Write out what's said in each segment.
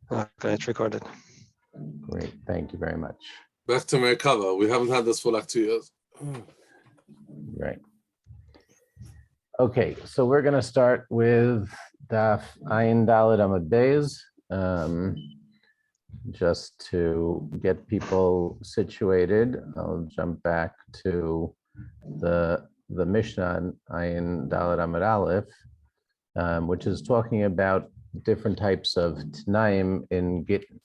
Okay, it's recorded. Great, thank you very much. Back to Merkava. We haven't had this for like 2 years. Right. Okay, so we're going to start with Daf Ayin Daled Amud Beis, just to get people situated. I'll jump back to the Mishnah Ayin Daled Amud Aleph, which is talking about different types of Tnaim in Gittin.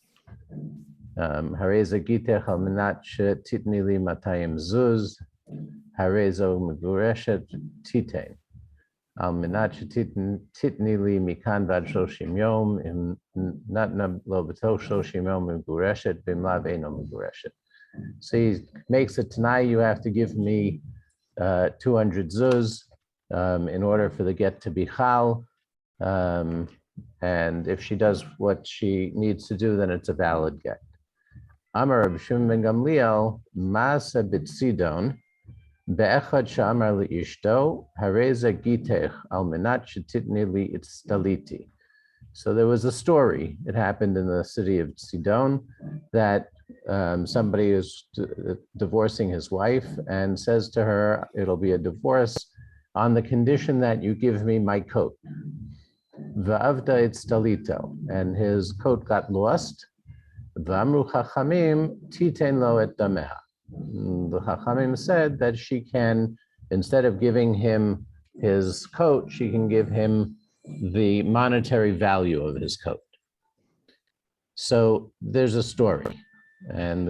Hareza Gitech al Menat Titni li Matayim Zuz, Harezo Megureshet Titain. Al Menat Titni li Mikan Vad Shoshim Yom, Im Natna Lo B'to Shoshim Yom Megureshet, Bimlav Eino Megureshet. So he makes it tonight, you have to give me 200 zuz in order for the get to be chal. And if she does what she needs to do, then it's a valid get. Amar Reb Shimon ben Gamliel, Maasa b'tzidon, be'echad sha'amar li'ishto, hareza gitech al menat shetitni li itztaliti. So there was a story. It happened in the city of Sidon that somebody is divorcing his wife and says to her, it'll be a divorce on the condition that you give me my coat. Va'avda itztalito, and his coat got lost. V'amru chachamim titen lo et dameha. The chachamim said that she can, instead of giving him his coat, she can give him the monetary value of his coat. So there's a story, and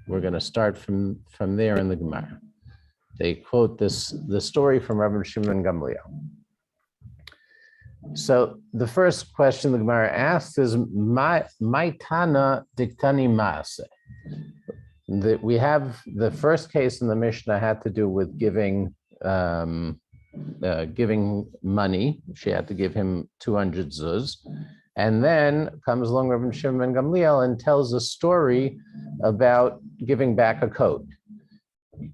we're going to start from there in the Gemara. They quote the story from Rabbi Shimon Gamliel. So the first question the Gemara asks is, "My tana diktani maase." We have the first case in the Mishnah had to do with giving money. She had to give him 200 zuz, and then comes along Rabbi Shimon ben Gamliel and tells a story about giving back a coat.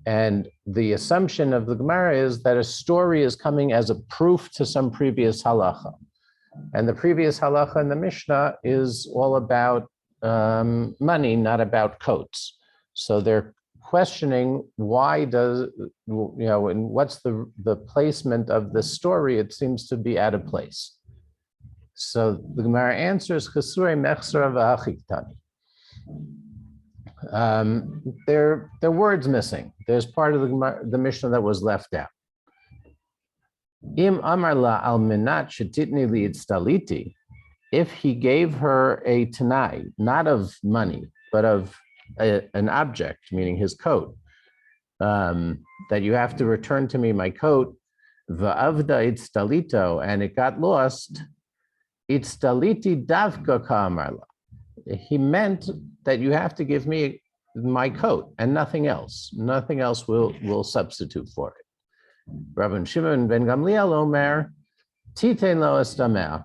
And the assumption of the Gemara is that a story is coming as a proof to some previous halacha. And the previous halacha in the Mishnah is all about money, not about coats. So they're questioning why and what's the placement of the story? It seems to be out of place. So the Gemara answers, Chesure mechsera v'achiktani. There are words missing. There's part of the Mishnah that was left out. Im amar la al menat shetitni li itztaliti. If he gave her a Tnai, not of money, but of an object, meaning his coat, that you have to return to me my coat, va'avda itztalito, and it got lost, itztaliti davka ka'amar la. He meant that you have to give me my coat and nothing else. Nothing else will substitute for it. Rabbi Shimon ben Gamliel Omer, Titein lo estameh.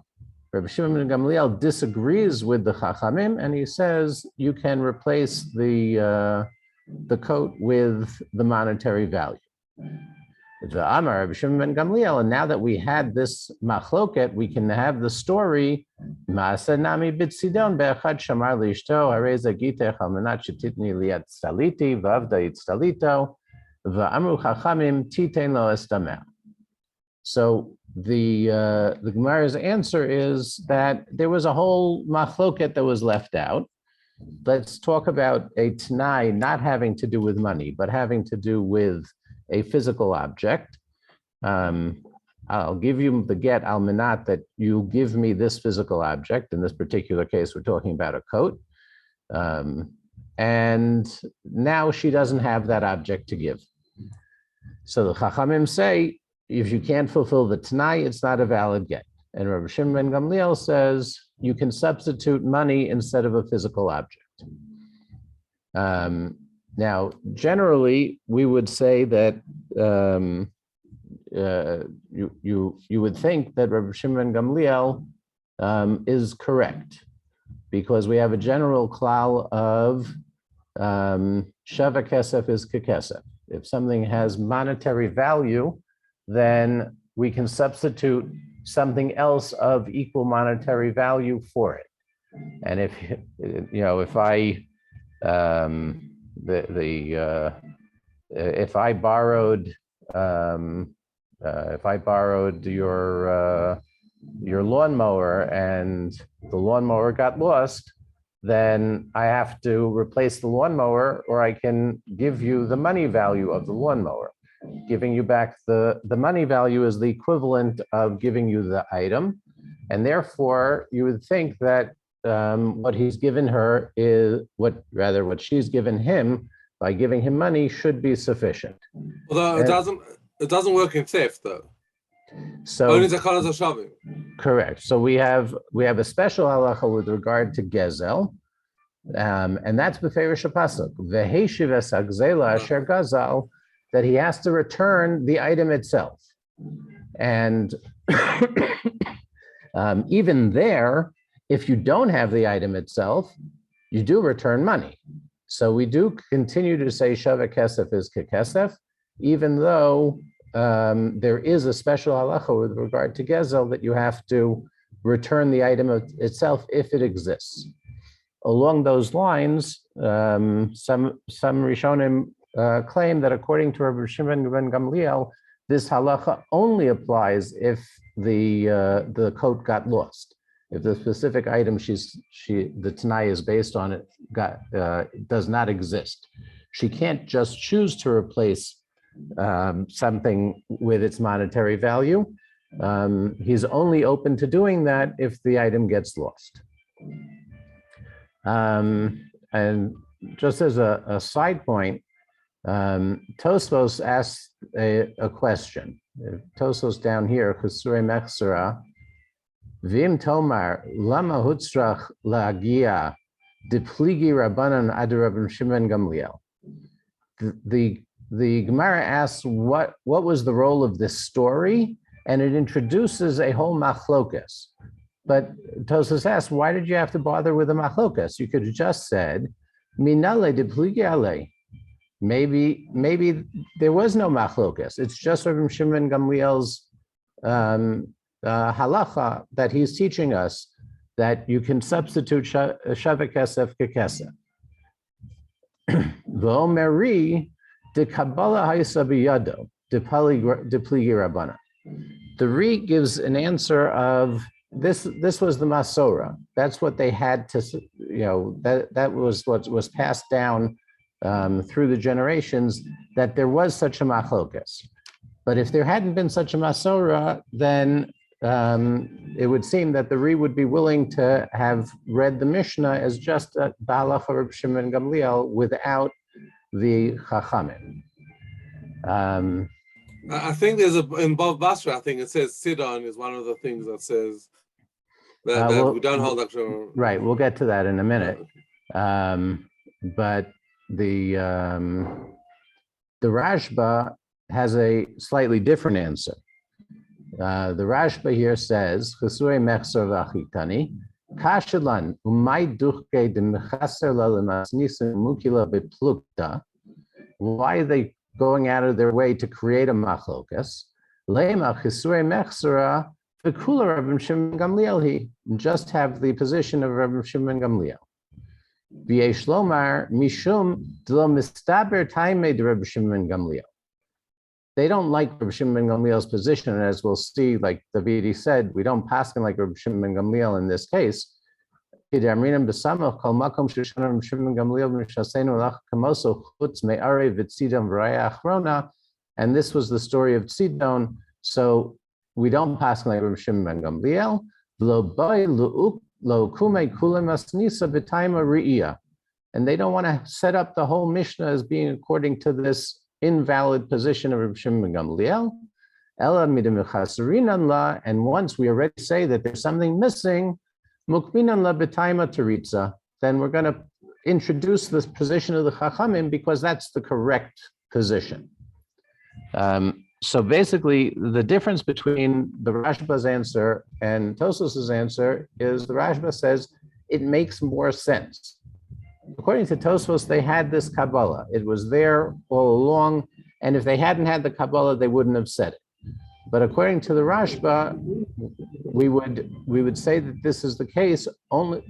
Rabbi Shimon ben Gamliel disagrees with the Chachamim, and he says you can replace the coat with the monetary value. The Amar Rabbi Shimon ben Gamliel, and now that we had this machloket, we can have the story. Maasa nami b'tzidon be'echad shamar li'ishto hareza gitech al menat shetitni liat staliti v'avda itztalito v'amru chachamim titein lo estameh. So the Gemara's answer is that there was a whole machloket that was left out. Let's talk about a Tnai not having to do with money, but having to do with a physical object. I'll give you the get al menat that you give me this physical object. In this particular case, we're talking about a coat. And now she doesn't have that object to give. So the Chachamim say, if you can't fulfill the Tnai, it's not a valid get. And Rabbi Shimon ben Gamliel says, you can substitute money instead of a physical object. Now, generally, we would say that you would think that Rabbi Shimon ben Gamliel is correct, because we have a general klal of shava kesef is kekesef. If something has monetary value, then we can substitute something else of equal monetary value for it. And if if I if I borrowed your lawnmower and the lawnmower got lost, then I have to replace the lawnmower, or I can give you the money value of the lawnmower. Giving you back the money value is the equivalent of giving you the item. And therefore, you would think that what he's given her is what she's given him by giving him money should be sufficient. Although it doesn't work in theft though. So only Zakaras Hashavim. Correct. So we have a special halacha with regard to gezel, and that's beferish pasuk veheshiv esagzela asher gazal, that he has to return the item itself, and even there, if you don't have the item itself, you do return money. So we do continue to say shava kesef is kekesef, even though there is a special halacha with regard to gezel that you have to return the item itself if it exists. Along those lines, some Rishonim claim that according to Rabbi Shimon ben Gamliel, this halacha only applies if the coat got lost. If the specific item the Tnai is based on it does not exist. She can't just choose to replace something with its monetary value. He's only open to doing that if the item gets lost. And just as a side point, Tosfos asked a question. Tosfos down here, Chesure Mechsera, Vim Tomar, Lama Hutzrach La'agia, Dipligi Rabbanan Ad Rabban Shimon Gamliel. The Gemara asks what was the role of this story, and it introduces a whole machlokas. But Tosfos asks, why did you have to bother with a machlokas? You could have just said, Minale dipligi ale. Maybe there was no machlokas. It's just Rabbi Shimon Gamliel's halacha that he's teaching us that you can substitute shava kesef kekesef. V'omeri de kabbalah ha'isa biyado de pligi rabbana. The Ri gives an answer of this was the Masora. That's what they had to, that was what was passed down through the generations, that there was such a machlokas. But if there hadn't been such a Masora, then it would seem that the Ri would be willing to have read the Mishnah as just a Ba'alach of Reb Shimon Gamliel without the Chachamim. I think there's in Bava Basra, I think it says Sidon is one of the things that says that we don't hold actual. Right, we'll get to that in a minute. But the Rashba has a slightly different answer. The Rashba here says, "Chesure mechser v'achitani kashelan umay duchke demechaser lalemasnisa mukila beplukta." Why are they going out of their way to create a machlokas? Lema chesure mechsera v'kula Rabbi Shimon Gamliel he, just have the position of Rabbi Shimon Gamliel. V'yesh lomar mishum d'lo mistaber taimei de Rabbi Shimon Gamliel. They don't like Rabbi Shimon Gamliel's position, and as we'll see, like Davidi said, we don't paskin like Rabbi Shimon Gamliel in this case. And this was the story of Tzidon, so we don't paskin like Rabbi Shimon Gamliel. And they don't want to set up the whole Mishnah as being according to this invalid position of Reb Shimon Gamliel. And once we already say that there's something missing, then we're going to introduce this position of the Chachamim because that's the correct position. So basically, the difference between the Rashba's answer and Tosfos's answer is the Rashba says it makes more sense. According to Tosfos, they had this Kabbalah. It was there all along, and if they hadn't had the Kabbalah, they wouldn't have said it. But according to the Rashba, we would say that this is the case only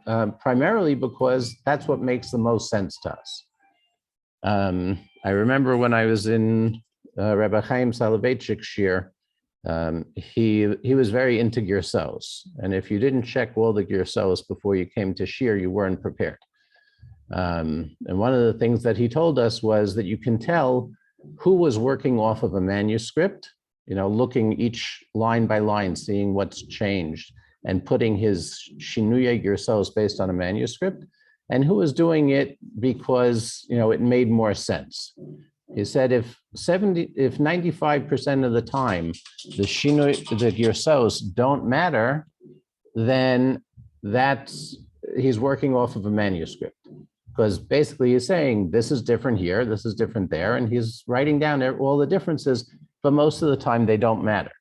primarily because that's what makes the most sense to us. I remember when I was in Rabbi Chaim Soloveitchik's shir, he was very into girsos, and if you didn't check all the girsos before you came to shir, you weren't prepared. And one of the things that he told us was that you can tell who was working off of a manuscript, looking each line by line, seeing what's changed, and putting his shinuya girsos based on a manuscript, and who was doing it because it made more sense. He said if 95% of the time the girsos don't matter, then he's working off of a manuscript. Because basically he's saying this is different here, this is different there, and he's writing down all the differences, but most of the time they don't matter.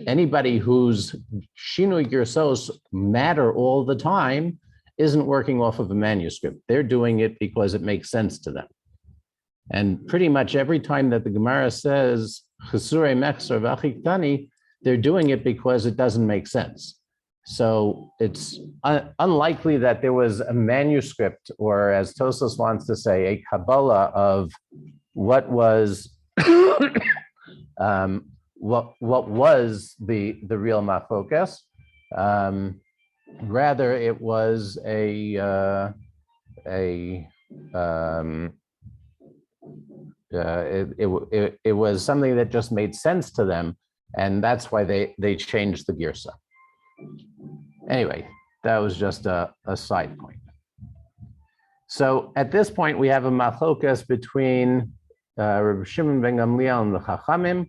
Anybody whose shinui girsos matter all the time isn't working off of a manuscript. They're doing it because it makes sense to them. And pretty much every time that the Gemara says Chesure Mechser v'Achik Tani, they're doing it because it doesn't make sense. So it's unlikely that there was a manuscript, or as Tosfos wants to say, a Kabbalah of what was what was the real machlokas. Rather, it was it was something that just made sense to them, and that's why they changed the girsa. Anyway, that was just a side point. So at this point, we have a machlokas between Rabbi Shimon ben Gamliel and the Chachamim.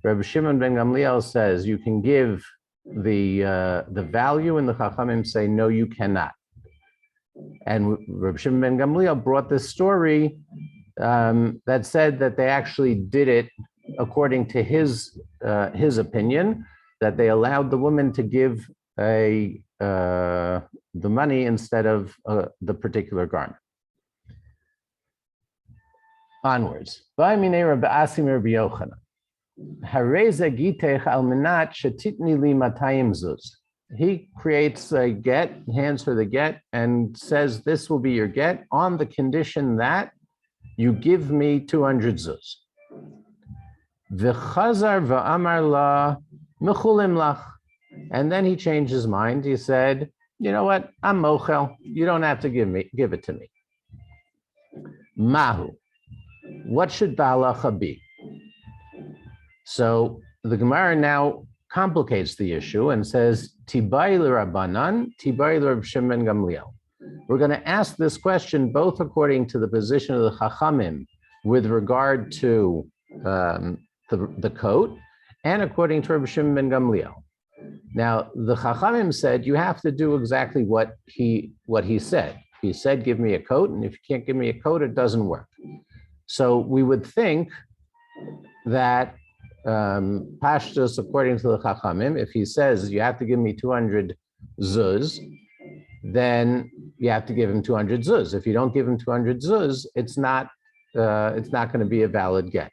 Rabbi Shimon ben Gamliel says you can give the value, and the Chachamim say no, you cannot. And Rabbi Shimon ben Gamliel brought this story that said that they actually did it according to his opinion, that they allowed the woman to give the money instead of the particular garment. Onwards. He creates a get, hands her the get, and says, this will be your get on the condition that you give me 200 zuz. V'chazar v'amar la mechulim lach. And then he changed his mind. He said, you know what? I'm mochel. You don't have to give it to me. Mahu. What should the halacha be? So the Gemara now complicates the issue and says, Tibai l'Rabbanan, Tibai l'Rab Shimon Gamliel. We're going to ask this question both according to the position of the Chachamim with regard to the coat, and according to Rabbi Shimon ben Gamliel. Now, the Chachamim said you have to do exactly what he said. He said, give me a coat, and if you can't give me a coat, it doesn't work. So we would think that Pashtus, according to the Chachamim, if he says you have to give me 200 zuz, then you have to give him 200 zuz. If you don't give him 200 zuz, it's not going to be a valid get.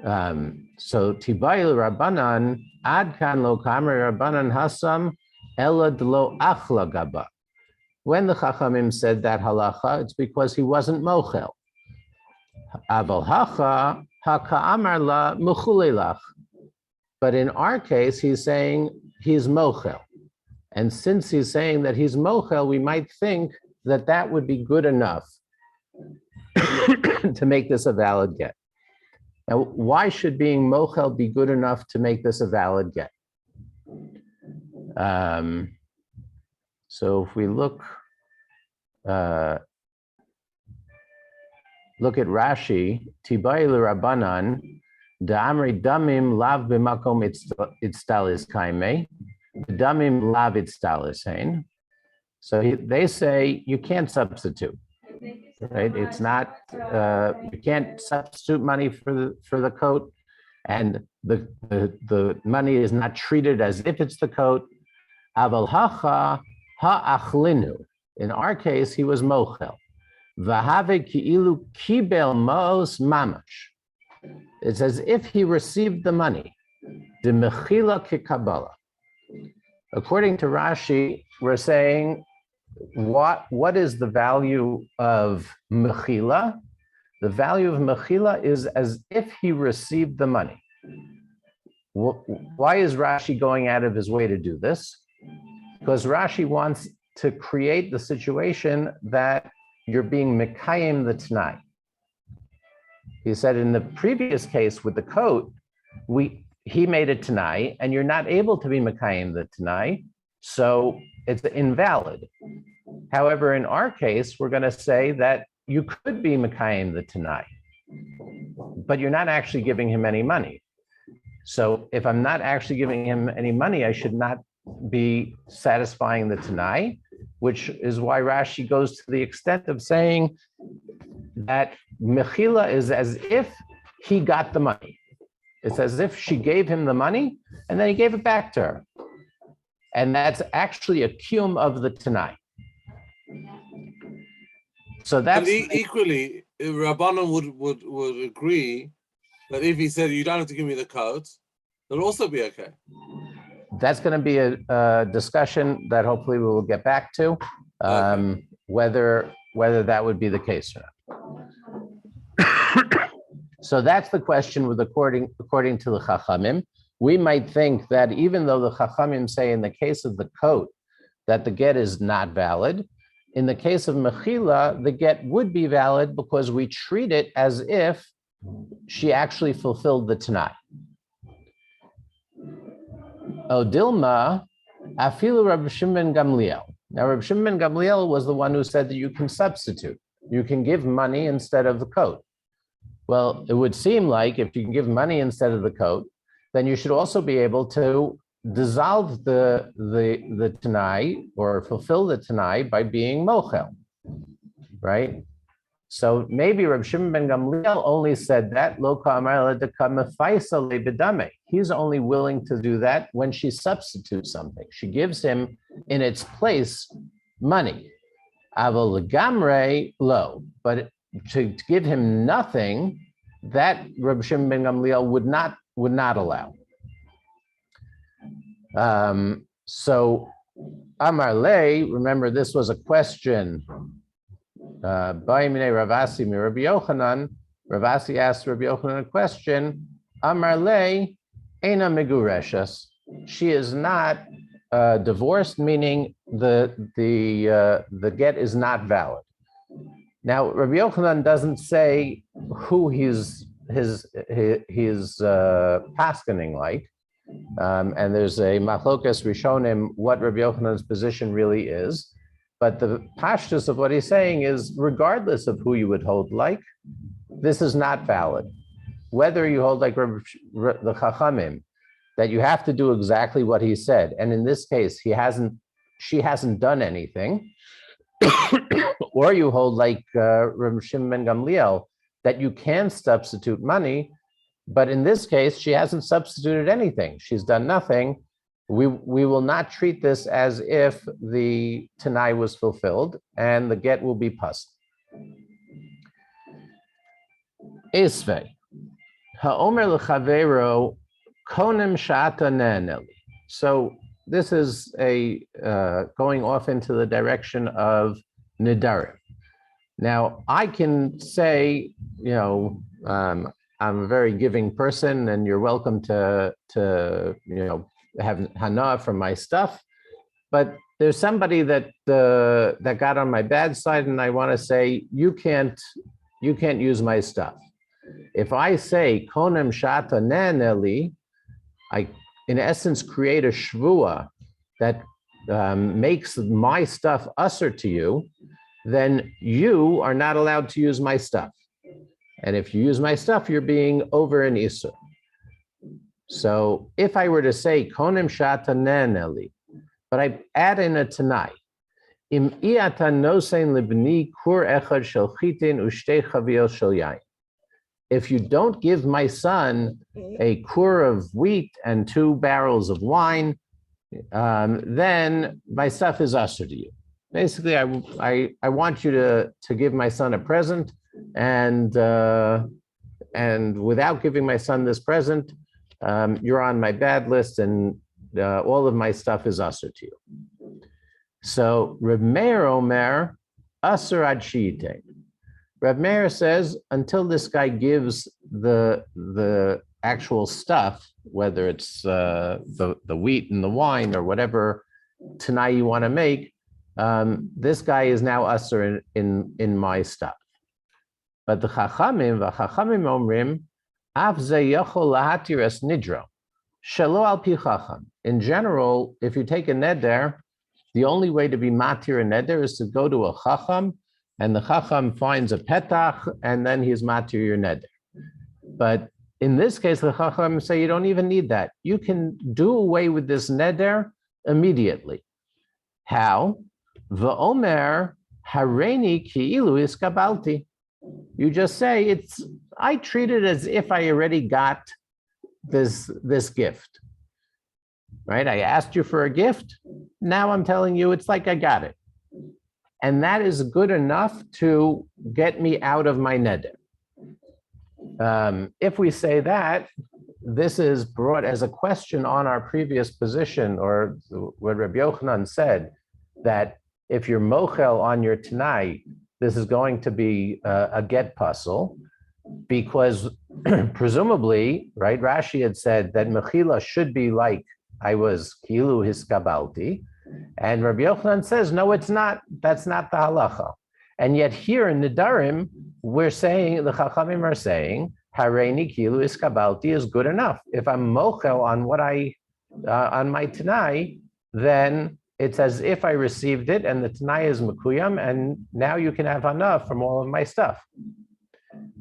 So Tibayil Rabbanan ad kan lo kamer Rabbanan hasam ela dlo achla gaba. When the Chachamim said that halacha, it's because he wasn't mochel. Aval hacha haka la muchulelach. But in our case, he's saying he's mochel. And since he's saying that he's mochel, we might think that that would be good enough to make this a valid get. Now, why should being mochel be good enough to make this a valid get? So if we look at Rashi, Tibai l'Rabbanan, da'amri damim lav b'makom itztalis kaimei, damim lav itztalis hein. So they say you can't substitute, right? It's not, you can't substitute money for the coat, and the money is not treated as if it's the coat. Aval hacha ha'achlinu. In our case, he was mochel. V'have ki'ilu kibel ma'os mamash. It's as if he received the money. De mechila kikabala. According to Rashi, we're saying what is the value of mechila? The value of mechila is as if he received the money. Why is Rashi going out of his way to do this? Because Rashi wants to create the situation that you're being mekayim the Tnai. He said in the previous case with the coat, he made a Tnai, and you're not able to be mekayim the Tnai, so it's invalid. However, in our case, we're going to say that you could be mekayim the Tnai, but you're not actually giving him any money. So if I'm not actually giving him any money, I should not be satisfying the Tnai, which is why Rashi goes to the extent of saying that mechila is as if he got the money. It's as if she gave him the money and then he gave it back to her. And that's actually a kiyum of the Tnai. So that's equally, Rabbanan would agree that if he said you don't have to give me the coat, it'll also be okay. That's going to be a discussion that hopefully we will get back to, Okay. whether that would be the case or not. So that's the question with according to the Chachamim. We might think that even though the Chachamim say in the case of the coat that the get is not valid, in the case of mechila, the get would be valid because we treat it as if she actually fulfilled the Tanai. Oh, Dilma, afilu Rabbi Shimon Gamliel. Now, Rabbi Shimon Gamliel was the one who said that you can substitute. You can give money instead of the coat. Well, it would seem like if you can give money instead of the coat, then you should also be able to dissolve the Tanai or fulfill the Tanai by being mochel, right? So maybe Reb Shimon ben Gamliel only said that, lo ka'amar ledeka mefaisa lebedame. He's only willing to do that when she substitutes something. She gives him in its place money. Aval legamre lo, but to give him nothing, that Reb Shimon ben Gamliel would not allow. So Amar Le, remember this was a question. Ravasi mi Rabbi Yochanan. Ravasi asked Rabbi Yochanan a question. Amar Le, Eina Migureshes. She is not divorced, meaning the get is not valid. Now Rabbi Yochanan doesn't say who he's paskening like. And there's a machlokas rishonim what Rabbi Yochanan's position really is, but the pashtus of what he's saying is, regardless of who you would hold like, this is not valid. Whether you hold like the Chachamim, that you have to do exactly what he said, and in this case she hasn't done anything, or you hold like Rabbi Shimon ben Gamliel, that you can substitute money. But in this case, she hasn't substituted anything. She's done nothing. We will not treat this as if the Tanai was fulfilled, and the get will be pas. Esvei, ha'omer l'chavero konem shata ne'eneli. So this is a going off into the direction of nidarim. Now I can say, I'm a very giving person, and you're welcome to have hana from my stuff. But there's somebody that got on my bad side, and I want to say you can't use my stuff. If I say konem shata ne'eneli, I in essence create a shvua that makes my stuff usher to you. Then you are not allowed to use my stuff. And if you use my stuff, you're being over an isur. So if I were to say konem shata ne'eneli, but I add in a tanai, im iata nosein libni kur echad shel chitin ushtei chaviot shel yain. If you don't give my son a kur of wheat and 2 barrels of wine, then my stuff is usher to you. Basically, I want you to give my son a present. And without giving my son this present, you're on my bad list, and all of my stuff is usher to you. So Reb Meir Omer, usher ad shiite. Reb Meir says, until this guy gives the actual stuff, whether it's the wheat and the wine or whatever Tnai you want to make, this guy is now usher in my stuff. But the Chachamim Omrim, Af ze yachol lahatir es nidro, shelo al pi Chacham. In general, if you take a neder, the only way to be matir a neder is to go to a Chacham, and the Chacham finds a petach, and then he's matir your neder. But in this case, the Chacham say you don't even need that. You can do away with this neder immediately. How? V'omer hareini ki'ilu iskabalti. You just say I treat it as if I already got this gift. Right? I asked you for a gift. Now I'm telling you it's like I got it. And that is good enough to get me out of my neder. If we say that, this is brought as a question on our previous position, or what Rabbi Yochanan said, that if you're mochel on your Tnai, this is going to be a get puzzle, because presumably, right, Rashi had said that mechila should be like I was kilu hiskabalti, and Rabbi Yochanan says, no, it's not. That's not the halacha. And yet here in Nidarim, we're saying, the Chachamim are saying, hareini kilu iskabalti is good enough. If I'm mochel on what on my Tanai, then it's as if I received it, and the Tanai is mekuyam, and now you can have enough from all of my stuff.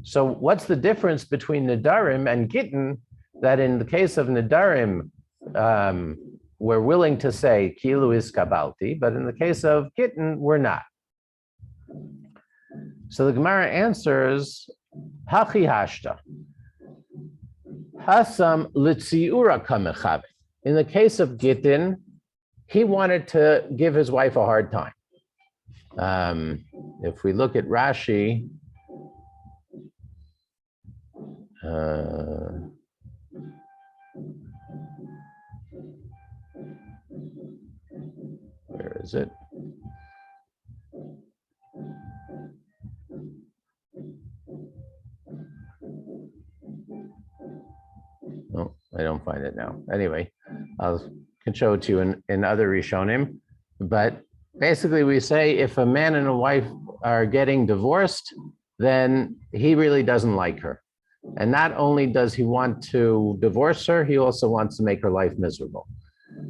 So what's the difference between Nidarim and Gittin, that in the case of Nidarim, we're willing to say kilu iskabalti, but in the case of Gittin, we're not. So the Gemara answers, hachi hashta, hasam litziura kamechave. In the case of Gittin, he wanted to give his wife a hard time. If we look at Rashi, where is it? Oh, I don't find it now. Anyway, I can show it to you in other Rishonim. But basically we say if a man and a wife are getting divorced, then he really doesn't like her. And not only does he want to divorce her, he also wants to make her life miserable.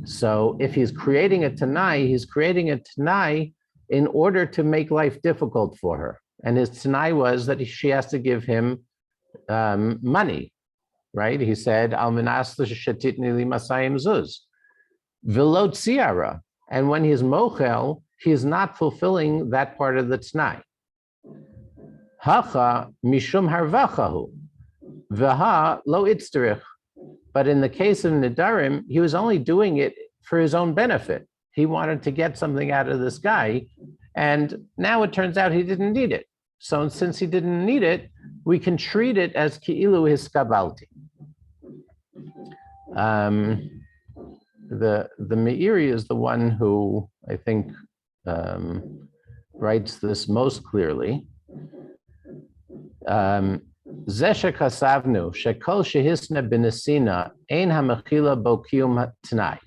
So if he's creating a Tanai, he's creating a Tanai in order to make life difficult for her. And his Tanai was that she has to give him money, right? He said, Al minas l'shetitni li masayim zuz. V'lo tziara. And when he's mochel, he's not fulfilling that part of the Tanai. Hacha mishum harvachahu. V'ha lo itzterich. But in the case of Nidarim, he was only doing it for his own benefit. He wanted to get something out of this guy, and now it turns out he didn't need it. So since he didn't need it, we can treat it as ki'ilu hiskabalti. The Meiri is the one who I think writes this most clearly. Zesha kasavnu shekol shehisna b'nesina ein hamechila bo kiyum t'nai.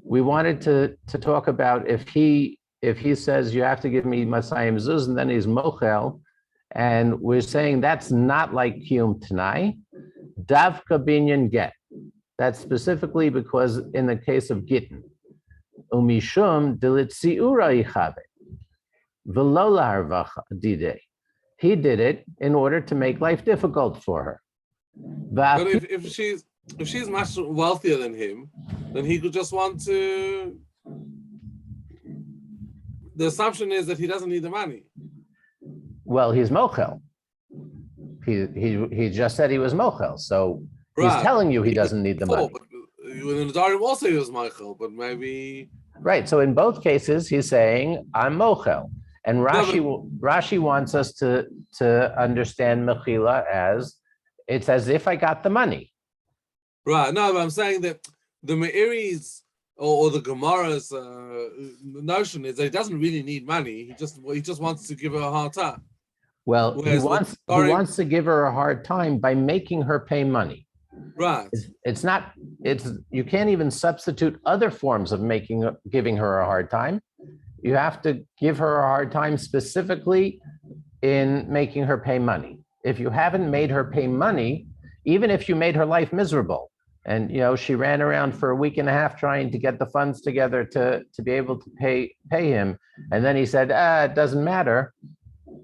We wanted to talk about if he says you have to give me masayim zuz and then he's mochel, and we're saying that's not like kiyum t'nai. Davka binyan get. That's specifically because in the case of Gittin, umishum delitziura ichave v'lo laharvacha didei. He did it in order to make life difficult for her. But if she's much wealthier than him, then he could just want to. The assumption is that he doesn't need the money. Well, he's mochel. He just said he was mochel, so he's telling you he doesn't need the money. In the Darim also he was mochel, but maybe right. So in both cases, he's saying I'm mochel. And Rashi wants us to understand mechila as it's as if I got the money. Right. No, but I'm saying that the Meiri's or the Gemara's notion is that he doesn't really need money. He just wants to give her a hard time. Well, he Whereas wants to give her a hard time by making her pay money. Right. You can't even substitute other forms of giving her a hard time. You have to give her a hard time specifically in making her pay money. If you haven't made her pay money, even if you made her life miserable, and she ran around for a week and a half trying to get the funds together to be able to pay him, and then he said, it doesn't matter,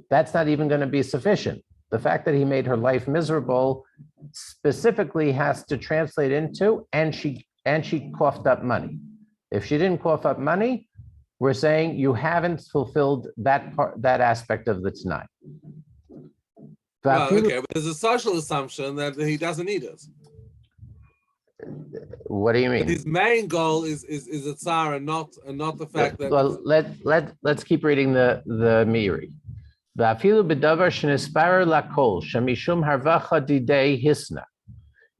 that's not even going to be sufficient. The fact that he made her life miserable specifically has to translate into, and she coughed up money. If she didn't cough up money, we're saying you haven't fulfilled that aspect of the Tnai. Well, okay, but there's a social assumption that he doesn't need it. What do you mean? But his main goal is a tsar and not the fact that. Well, let's keep reading the Meiri.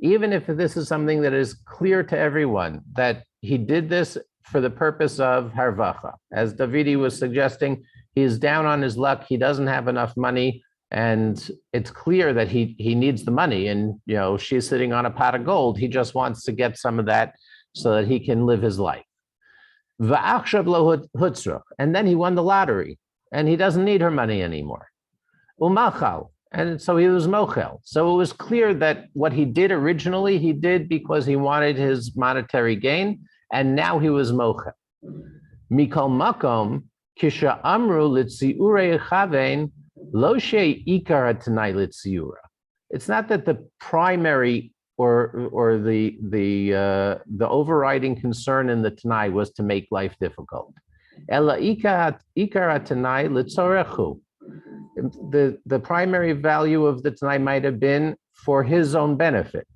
Even if this is something that is clear to everyone, that he did this for the purpose of harvacha. As Davidi was suggesting, he's down on his luck, he doesn't have enough money, and it's clear that he needs the money, and she's sitting on a pot of gold. He just wants to get some of that so that he can live his life. And then he won the lottery, and he doesn't need her money anymore. And so he was mochel. So it was clear that what he did originally, he did because he wanted his monetary gain, and now he was mochel. Mikol makom kisha amru litziure chavein lo she ikar Tnai litziura. It's not that the primary or the overriding concern in the Tnai was to make life difficult. Ela ikar Tnai litzorechu. The primary value of the Tnai might have been for his own benefit.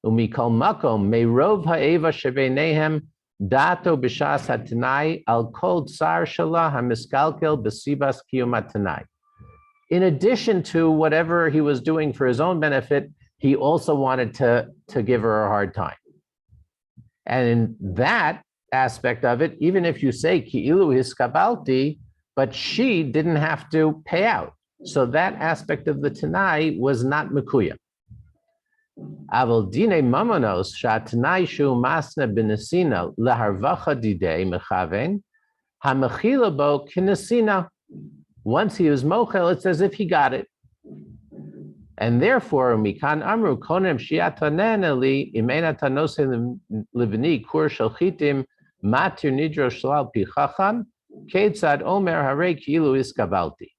Umikol makom meirov ha'eva shebeinehem dato b'shas ha'Tnai al kol tsar shalah hamiskalkel b'sibas kiyum ha'Tnai. In addition to whatever he was doing for his own benefit, he also wanted to give her a hard time. And in that aspect of it, even if you say ki'ilu hiskabalti, but she didn't have to pay out. So that aspect of the Tnai was not mekuya. Aval dine mamanos shatnai shu masna b'nesina leharvacha didei mechaven hamechila bo kinesina. Once he was mochel, it's as if he got it. And therefore, mikan amru konem shiatanena li imena tanose livni kur shalchitim matir nidro shalal pichacham ketzad omer hare kilu iskavalti.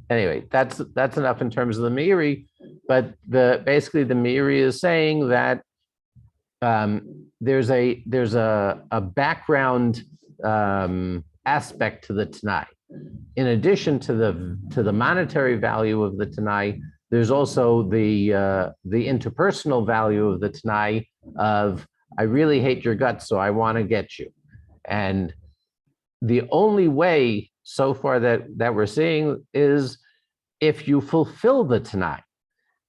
Anyway, that's enough in terms of the Meiri, but basically the Meiri is saying that there's a background aspect to the Tnai. In addition to the monetary value of the Tnai, there's also the interpersonal value of the Tnai of I really hate your guts, so I want to get you. And the only way so far that we're seeing is if you fulfill the Tnai.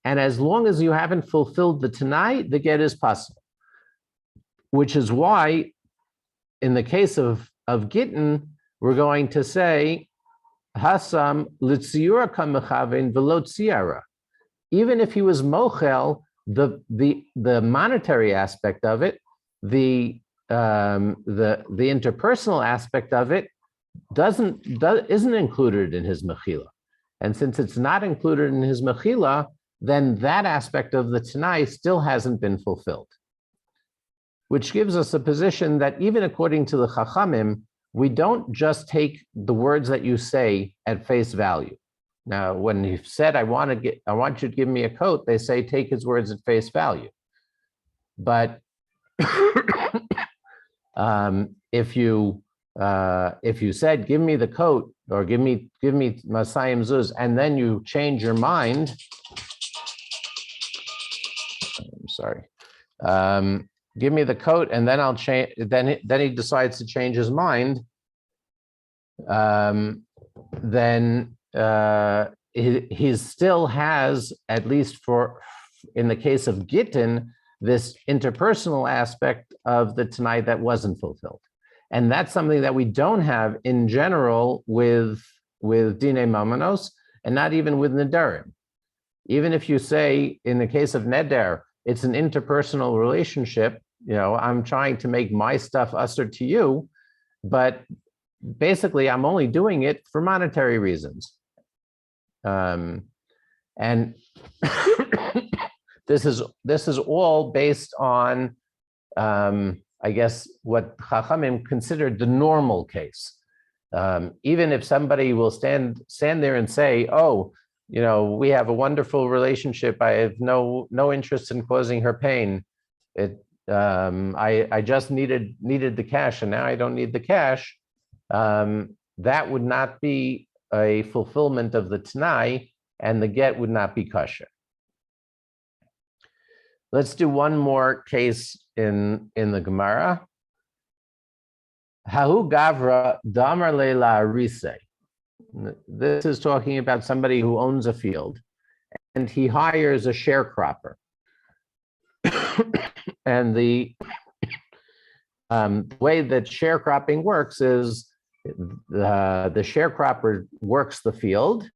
And as long as you haven't fulfilled the Tnai, the get is possible. Which is why, in the case of Gittin, we're going to say, Hasam litziura kamechavin velo tziara. Even if he was mochel, the monetary aspect of it, the interpersonal aspect of it isn't included in his mechila. And since it's not included in his mechila, then that aspect of the Tnai still hasn't been fulfilled. Which gives us a position that even according to the Chachamim, we don't just take the words that you say at face value. Now, when you've said, I want you to give me a coat, they say, take his words at face value. But if you said, give me the coat, or give me Masayim Zuz, and then you change your mind, I'm sorry, give me the coat, and then I'll change, then he decides to change his mind, then he still has, at least for in the case of Gittin, this interpersonal aspect of the Tnai that wasn't fulfilled. And that's something that we don't have in general with Dine Mamanos, and not even with Nedarim. Even if you say, in the case of Neder, it's an interpersonal relationship, I'm trying to make my stuff usher to you, but basically I'm only doing it for monetary reasons. And this is all based on, I guess, what Chachamim considered the normal case. Even if somebody will stand there and say, "Oh, we have a wonderful relationship. I have no interest in causing her pain. I just needed the cash, and now I don't need the cash." That would not be a fulfillment of the Tnai, and the get would not be kosher. Let's do one more case in the Gemara. Hahu Gavra Damar Leila Arise. This is talking about somebody who owns a field, and he hires a sharecropper. And the way that sharecropping works is the sharecropper works the field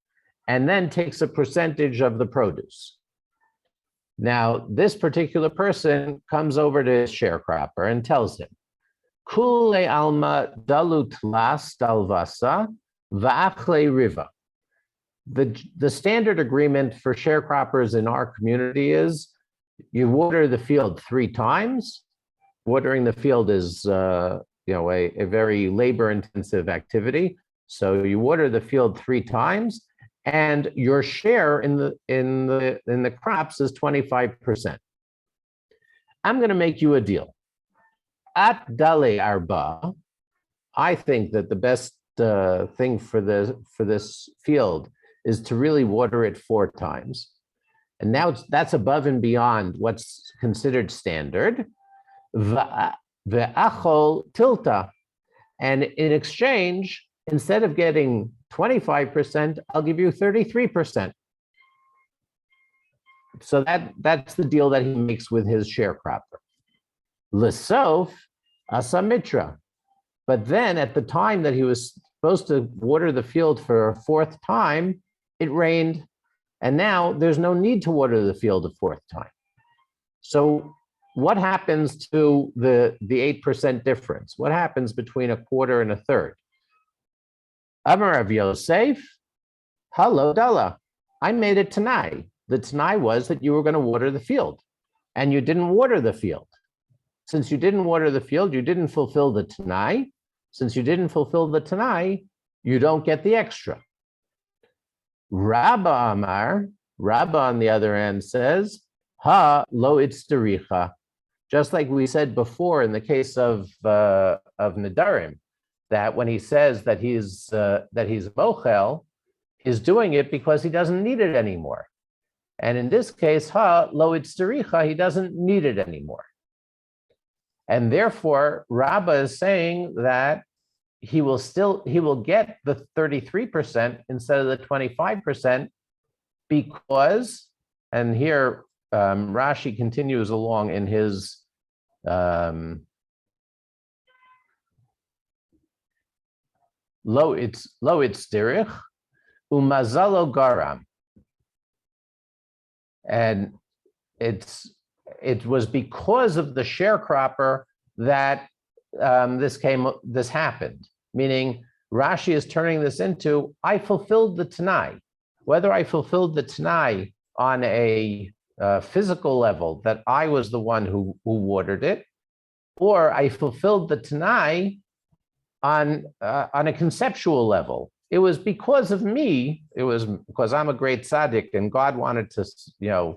and then takes a percentage of the produce. Now, this particular person comes over to his sharecropper and tells him, Kule alma dalut las dalvasa va'achle riva. The standard agreement for sharecroppers in our community is you water the field 3 times. Watering the field is a very labor-intensive activity. So you water the field 3 times, and your share in the crops is 25%. I'm going to make you a deal. At Dale Arba, I think that the best thing for this field is to really water it 4 times. And now that's above and beyond what's considered standard. Ve'achol tilta. And in exchange, instead of getting 25%, I'll give you 33%. So that's the deal that he makes with his sharecropper. L'sof asamitra. But then at the time that he was supposed to water the field for a 4th time, it rained. And now there's no need to water the field a 4th time. So what happens to the 8% difference? What happens between a quarter and a third? Amar Rav Yosef, Halo Dala. I made it Tnai. The Tnai was that you were going to water the field, and you didn't water the field. Since you didn't water the field, you didn't fulfill the Tnai. Since you didn't fulfill the Tnai, you don't get the extra. Rabba Amar, Rabba on the other hand says, Ha lo itztericha. Just like we said before in the case of Nedarim, that when he says that he's mochel, he's doing it because he doesn't need it anymore. And in this case, ha lo itztericha, he doesn't need it anymore. And therefore, Rabbah is saying that he will get the 33% instead of the 25% because, and here Rashi continues along in his lo itzderich umazalo garam, and it was because of the sharecropper that this happened. Meaning, Rashi is turning this into, I fulfilled the Tnai. Whether I fulfilled the Tnai on a physical level, that I was the one who watered it, or I fulfilled the Tnai on a conceptual level. It was because of me. It was because I'm a great tzaddik, and God wanted to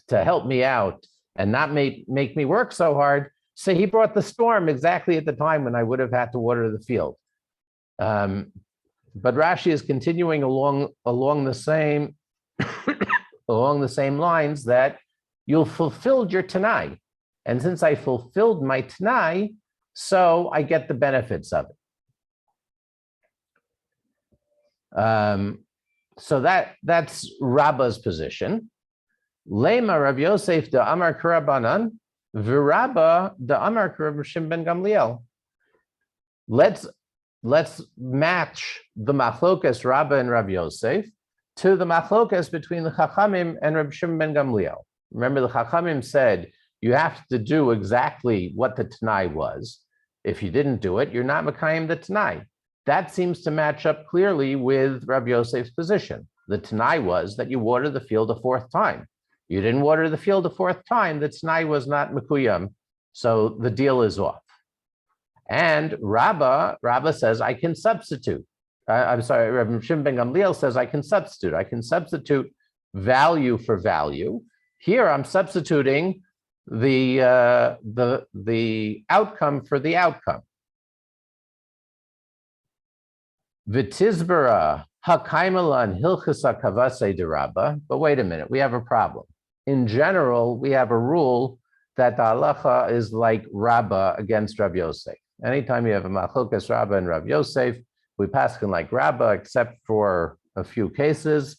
help me out and not make me work so hard. So he brought the storm exactly at the time when I would have had to water the field. But Rashi is continuing along the same along the same lines that you'll fulfilled your Tanai. And since I fulfilled my Tanai, so I get the benefits of it. So that's Rabbah's position. Lema Rav Yosef de Amar Karabanan, Virabba de Amar Rav Shimon ben Gamliel. Let's match the machlokas Rabba and Rav Yosef to the machlokas between the Chachamim and Rav Shimon ben Gamliel. Remember, the Chachamim said you have to do exactly what the Tnai was. If you didn't do it, you're not Mekayim the Tnai. That seems to match up clearly with Rav Yosef's position. The Tnai was that you water the field a fourth time. You didn't water the field a fourth time, the Tnai was not Mekuyam, so the deal is off. And Rabba says, I can substitute. I'm sorry, Rav Shimon ben Gamliel says, I can substitute. I can substitute value for value. Here I'm substituting the outcome for the outcome. V'tizbara hakaimalan hilchasa kavase de Rabba. But wait a minute, we have a problem. In general, we have a rule that the halacha is like Rabba against Rav Yosef. Anytime you have a machlokas Rabba and Rav Yosef, we paskin like Rabba, except for a few cases.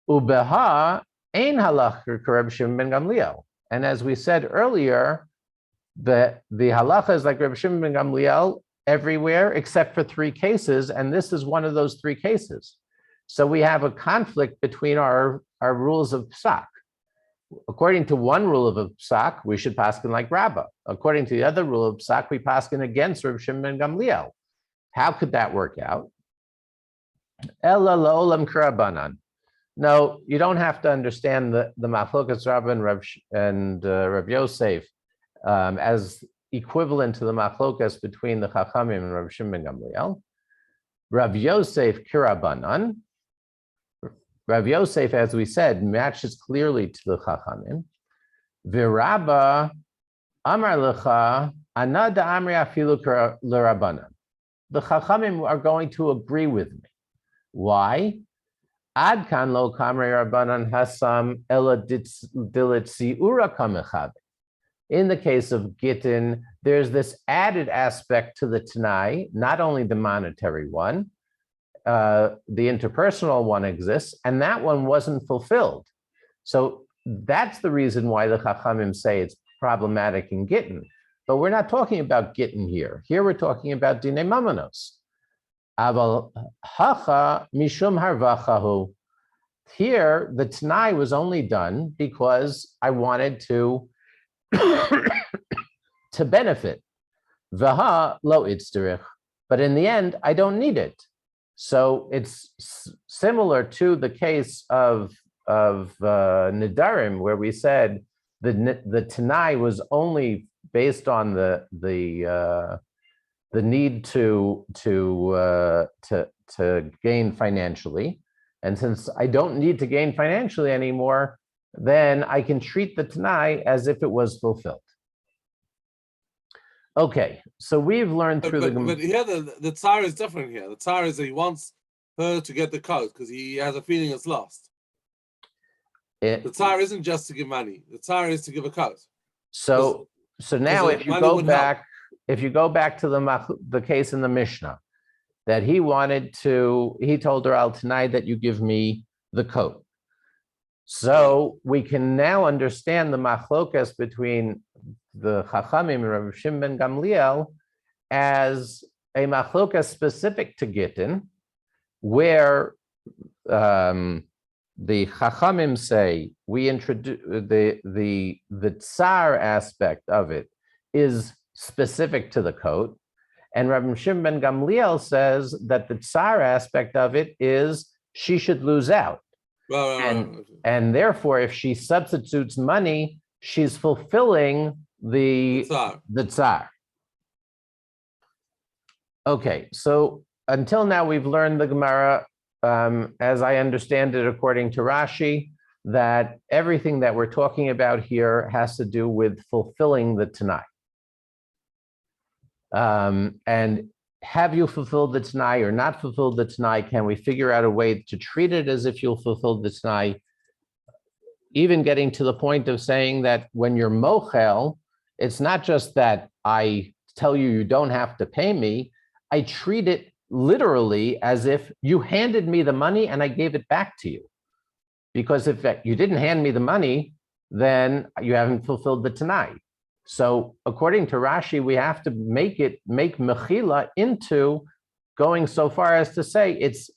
Ubeha ein halacha k'Reb Shimon ben Gamliel. And as we said earlier, the halacha is like Reb Shimon ben Gamliel everywhere except for three cases, and this is one of those three cases. So we have a conflict between our rules of psak. According to one rule of a psak, we should paskin like Rabba. According to the other rule of psak, we paskin against Reb Shimon ben Gamliel. How could that work out? Ella la'olam k'Rabbanan. No, you don't have to understand the machlokas Rabba and Rav Yosef as equivalent to the machlokas between the Chachamim and Rav Shimon ben Gamliel. Rav Yosef k'Rabbanan. Rav Yosef, as we said, matches clearly to the Chachamim. Virabba amar lecha anada amri afilu l'Rabbanan. The Chachamim are going to agree with me. Why? Ad kan lo kamrei Rabbanan hasam ela dilitzi ura kamechabe. In the case of Gittin, there's this added aspect to the Tnai, not only the monetary one, the interpersonal one exists, and that one wasn't fulfilled. So that's the reason why the Chachamim say it's problematic in Gittin. But we're not talking about Gittin here. Here we're talking about Dinei Mamanos. Aval hacha mishum harvachahu. Here, the Tnai was only done because I wanted to benefit. Vaha lo itzderich. But in the end, I don't need it. So it's similar to the case of Nidarim, where we said the Tnai was only based on the need to gain financially, and since I don't need to gain financially anymore, then I can treat the Tnai as if it was fulfilled. Okay, so we've learned through but here the tsar is different here. The tsar is that he wants her to get the coat because he has a feeling it's lost. The tsar isn't just to give money. The tsar is to give a coat. So now if you go back to the case in the Mishnah, that he told her al Tnai that you give me the coat. So we can now understand the machlokas between the Chachamim and Rav Shimon ben Gamliel as a machlokas specific to Gittin, where the Chachamim say we introduce the tsar aspect of it is specific to the coat, and Rav Shimon ben Gamliel says that the tsar aspect of it is she should lose out. And therefore, if she substitutes money, she's fulfilling the tsar. Okay, so until now, we've learned the Gemara, as I understand it, according to Rashi, that everything that we're talking about here has to do with fulfilling the Tnai. And have you fulfilled the Tnai or not fulfilled the Tnai? Can we figure out a way to treat it as if you'll fulfill the Tnai? Even getting to the point of saying that when you're mochel, it's not just that I tell you don't have to pay me. I treat it literally as if you handed me the money and I gave it back to you. because if you didn't hand me the money, then you haven't fulfilled the Tnai. So according to Rashi, we have to make mechila into going so far as to say it's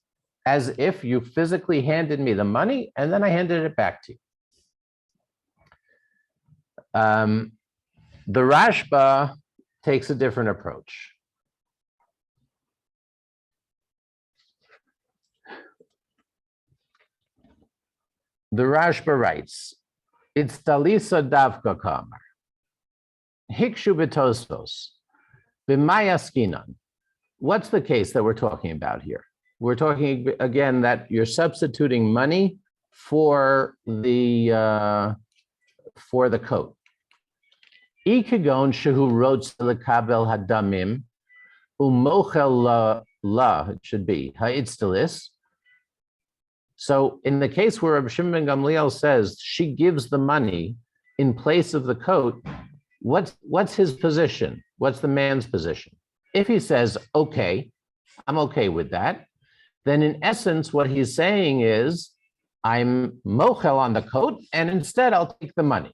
as if you physically handed me the money and then I handed it back to you. The Rashba takes a different approach. The Rashba writes, it's talisa davka kamar, hikshu betostos, b'mayaskinan. What's the case that we're talking about here? We're talking again that you're substituting money for the coat. Ikagon shehu rotz lekabel hadamim umochel la, it should be ha'itztelis. So in the case where Rabbi Shimon ben Gamliel says she gives the money in place of the coat, what's his position? What's the man's position? If he says, okay, I'm okay with that, then in essence, what he's saying is, I'm mochel on the coat, and instead I'll take the money.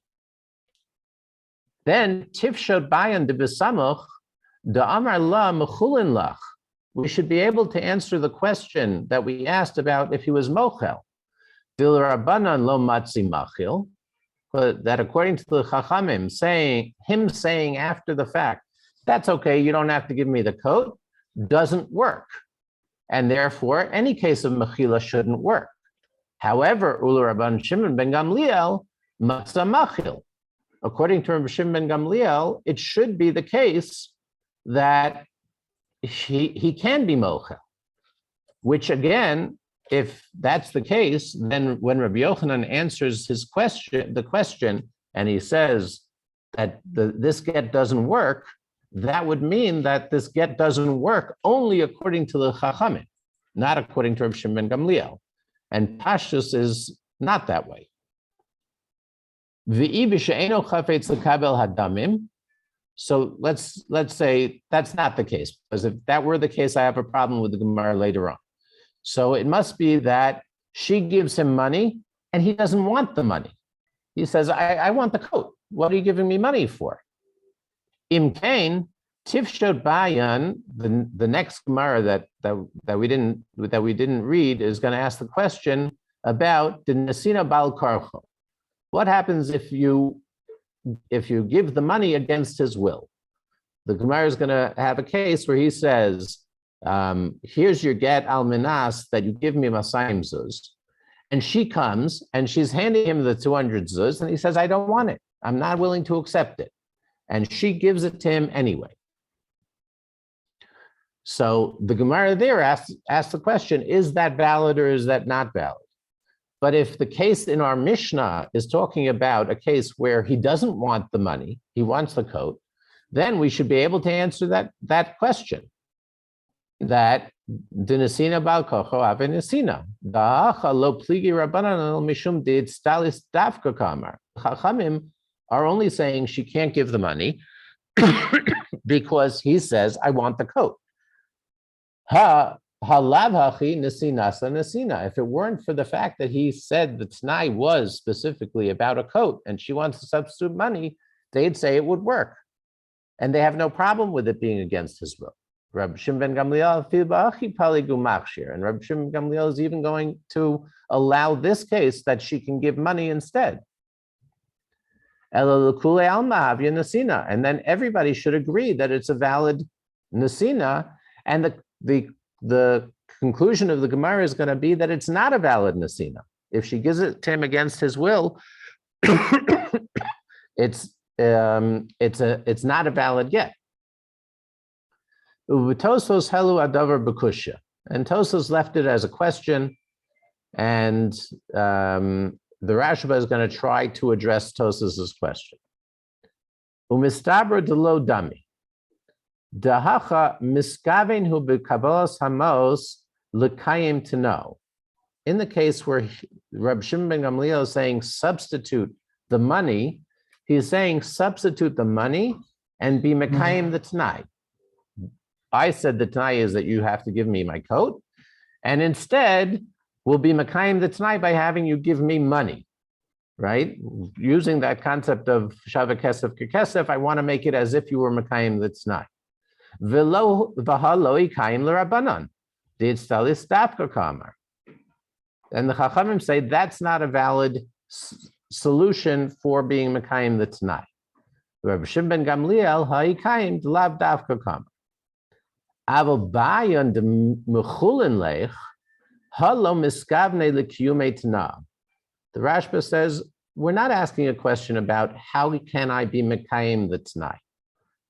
Then tifshot bayan de besamuch de amar la mechulin lach. We should be able to answer the question that we asked about if he was mochel. Dil rabbanan lo matzi machil, that according to the Chachamim, saying after the fact, that's okay, you don't have to give me the coat, doesn't work. And therefore, any case of mechila shouldn't work. However, Ula Rabban Shimon ben Gamliel, matza machil. According to Rabbi Shimon ben Gamliel, it should be the case that he can be mochel, which again, if that's the case, then when Rabbi Yochanan answers the question, and he says that this get doesn't work, that would mean that this get doesn't work only according to the Chachamim, not according to Rabbi Shimon ben Gamliel. And Pashtus is not that way. So let's say that's not the case, because if that were the case, I have a problem with the Gemara later on. So it must be that she gives him money and he doesn't want the money. He says, I want the coat. What are you giving me money for? Im Kain, Tifshot Bayan, the next Gemara that we didn't read is going to ask the question about the Nesina Bal Karcho. What happens if you give the money against his will? The Gemara is going to have a case where he says, here's your get al minas that you give me masayim zuz. And she comes and she's handing him the 200 zuz and he says, I don't want it. I'm not willing to accept it. And she gives it to him anyway. So the Gemara there asks the question, is that valid or is that not valid? But if the case in our Mishnah is talking about a case where he doesn't want the money, he wants the coat, then we should be able to answer that question. That dinesina bal kocho ave nesina. Da'acha lo pligi rabbanan el mishum did stalis davka kamar. Chachamim are only saying she can't give the money because he says, I want the coat. If it weren't for the fact that he said the Tnai was specifically about a coat and she wants to substitute money, they'd say it would work. And they have no problem with it being against his will. Rabbi Shimon ben Gamliel, and Rabbi Shimon ben Gamliel is even going to allow this case that she can give money instead. And then everybody should agree that it's a valid nesina, and the conclusion of the Gemara is going to be that it's not a valid nesina. If she gives it to him against his will, it's not a valid get. Tosos helu adavar b'kushya, and Tosos left it as a question, and the Rashba is going to try to address Tosos's question. Umistabra delo dami. Dahacha miskaven hu b'kabalas hamos l'kayim to know. In the case where Rabbi Shimon ben Gamliel is saying substitute the money, he's saying substitute the money and be mekayim the Tnai. I said the Tnai is that you have to give me my coat, and instead will be Mekayim the Tnai by having you give me money, right? Using that concept of Shava Kesef Kekesef, I want to make it as if you were Mekayim the Tnai. V'lo v'haloi Kayim l'Rabbanan. Did Stalis Dafka Kamar. And the Chachamim say that's not a valid solution for being Mekayim the Tnai. Rabbi Shimon ben Gamliel ha'ikayim lav dafka kamar. Aval bayan de mechulin lech halo miskavne lekiyume tana. The Rashba says we're not asking a question about how can I be Mekayim the Tnai.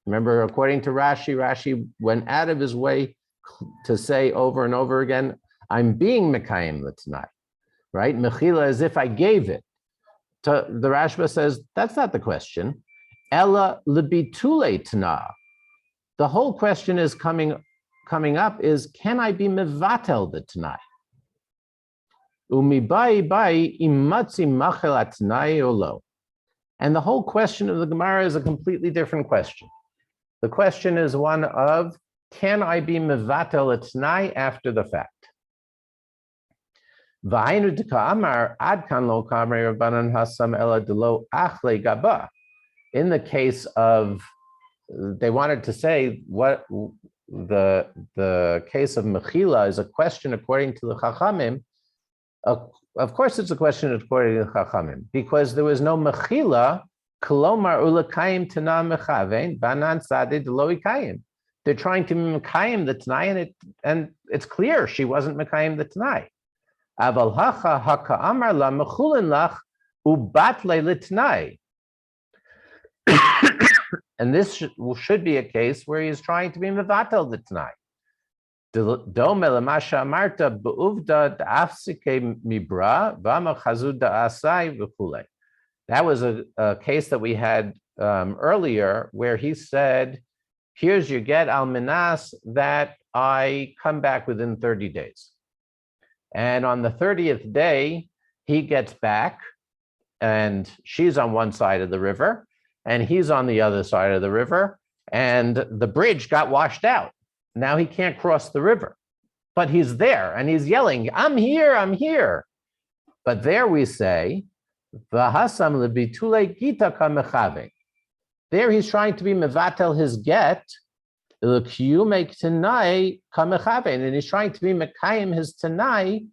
Remember, according to Rashi, Rashi went out of his way to say over and over again, I'm being Mekayim the Tnai, right? Mechila, as if I gave it. The Rashba says, that's not the question. Ella lebitule tana. The whole question is coming up is, can I be mevatel the Tnai? Umibai bai imatzi machel atnai olo. And the whole question of the Gemara is a completely different question. The question is one of, can I be mevatel a Tnai after the fact? In the case of, they wanted to say what the case of Mechila is a question according to the Chachamim. Of course, it's a question according to the Chachamim, because there was no Mechila, Kolomar Ulakayim Tana Mechavein, Banan Sadi Deloikayim. They're trying to Mekayim the Tnai, and it's clear she wasn't Mekayim the Tnai. Aval hacha haka amar la mechulin lach ubatle litnai. And this should be a case where he's trying to be mevatel the Tnai. Dome lemasha amarta beuvda da'afsike mibra v'ama chazud da'asai v'chulei. That was a case that we had earlier where he said, here's your get al minas that I come back within 30 days. And on the 30th day, he gets back and she's on one side of the river and he's on the other side of the river, and the bridge got washed out. Now he can't cross the river, but he's there and he's yelling, I'm here, I'm here. But there we say, V'hasam lebitule gita kamechave. There he's trying to be mevatel his get, and he's trying to be mekayim his tanai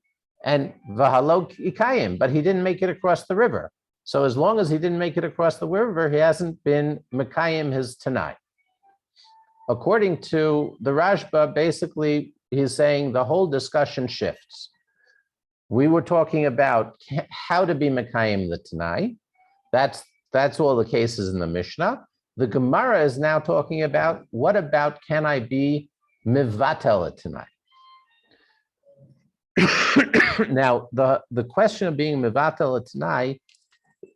and v'halo ikayim, but he didn't make it across the river. So as long as he didn't make it across the river, he hasn't been mekayim his tanai. According to the Rashba, basically he's saying the whole discussion shifts. We were talking about how to be mekayim the tanai. That's all the cases in the Mishnah. The Gemara is now talking about, what about can I be mevatel a Tnai? Now, the question of being mevatel a Tnai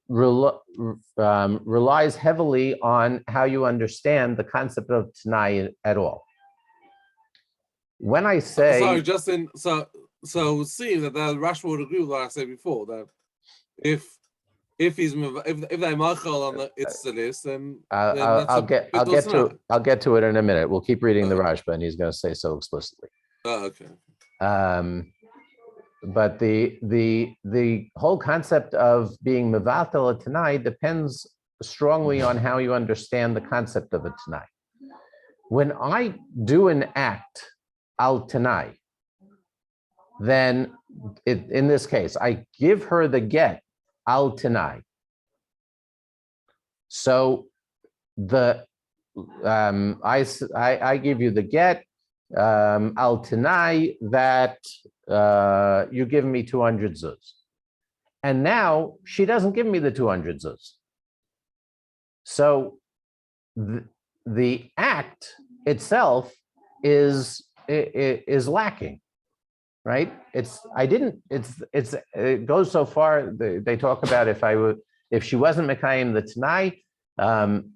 relies heavily on how you understand the concept of Tnai at all. When I say... Sorry, Justin, so seeing that the Rashi would agree with what I said before, that if they machal on the Itzalis, then I'll get to it in a minute. We'll keep reading the Rashba, and he's going to say so explicitly. Oh, okay. But the whole concept of being mevatel a Tnai depends strongly on how you understand the concept of a Tnai. When I do an act al Tnai, then in this case, I give her the get al Tnai. So I give you the get al Tnai that you give me 200 zuz. And now she doesn't give me the 200 zuz. So the act itself is lacking, right? It goes so far. They talk about if she wasn't mekayim the Tnai,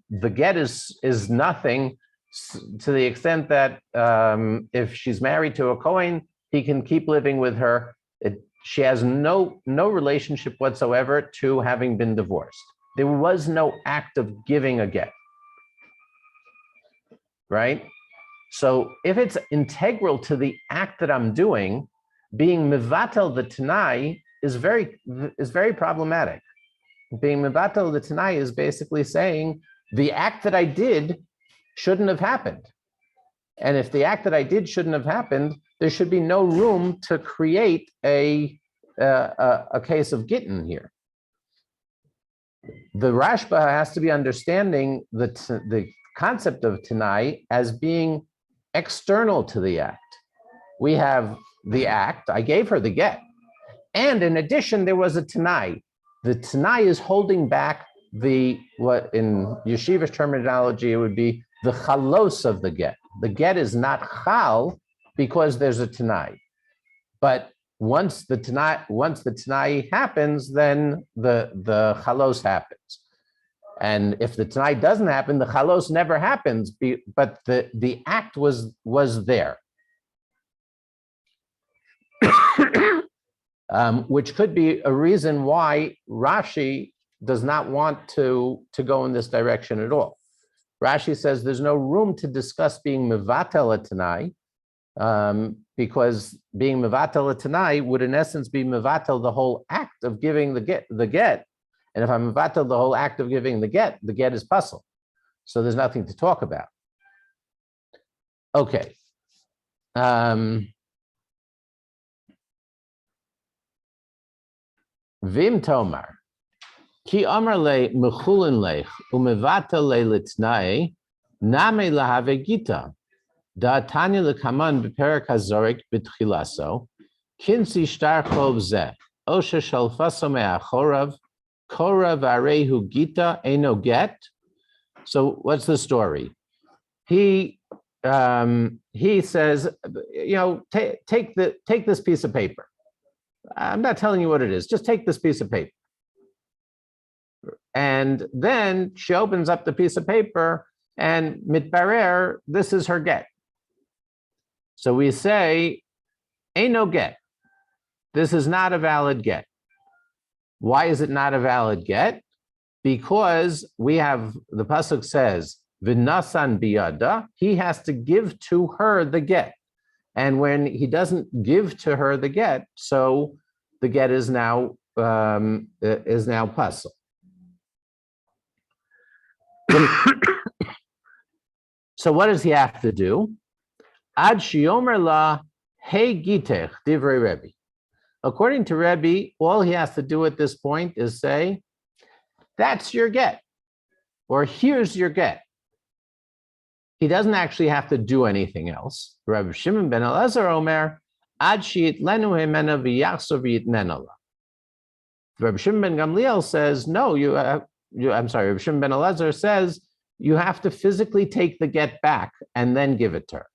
the get is nothing, to the extent that if she's married to a Kohen, he can keep living with her. She has no relationship whatsoever to having been divorced. There was no act of giving a get, right? So if it's integral to the act that I'm doing, being Mevatel the Tnai is very problematic. Being Mevatel the Tnai is basically saying the act that I did shouldn't have happened. And if the act that I did shouldn't have happened, there should be no room to create a case of Gittin here. The Rashba has to be understanding the concept of Tnai as being external to the act. We have the act, I gave her the get. And in addition, there was a Tnai. The Tnai is holding back what in yeshivish terminology, it would be the chalos of the get. The get is not chal because there's a Tnai. But once the Tnai happens, then the chalos happens. And if the Tnai doesn't happen, the chalos never happens, but the act was there. Which could be a reason why Rashi does not want to go in this direction at all. Rashi says there's no room to discuss being Mevatel the Tnai, because being Mevatel the Tnai would in essence be Mevatel the whole act of giving the get. And if I'm Mevatel the whole act of giving the get is puzzle. So there's nothing to talk about. Okay. Vim Tomar, Ki Amar le Mechulin lech umevatel le litnai name lahave gita da tanya lekaman beperak hazorik betchilaso kinsi shtar chov zeh osha shalfaso me'achorav korav arehu gita eno get. So what's the story? He says, take this piece of paper. I'm not telling you what it is. Just take this piece of paper. And then she opens up the piece of paper and mitbarer, this is her get. So we say, ain't no get. This is not a valid get. Why is it not a valid get? Because we have, the pasuk says, v'nasan biyada, he has to give to her the get. And when he doesn't give to her the get, so the get is now pasul. So what does he have to do? Ad shiomer la hey gitech divrei Rebbe. According to Rebbe, all he has to do at this point is say, that's your get, or here's your get. He doesn't actually have to do anything else. Rabbi Shimon ben Elazar Omer, Ad sheyitlenu himena v'yachso v'yitnenu la. Rabbi Shimon ben Gamliel says, no, Rabbi Shimon ben Elazar says, you have to physically take the get back and then give it to her.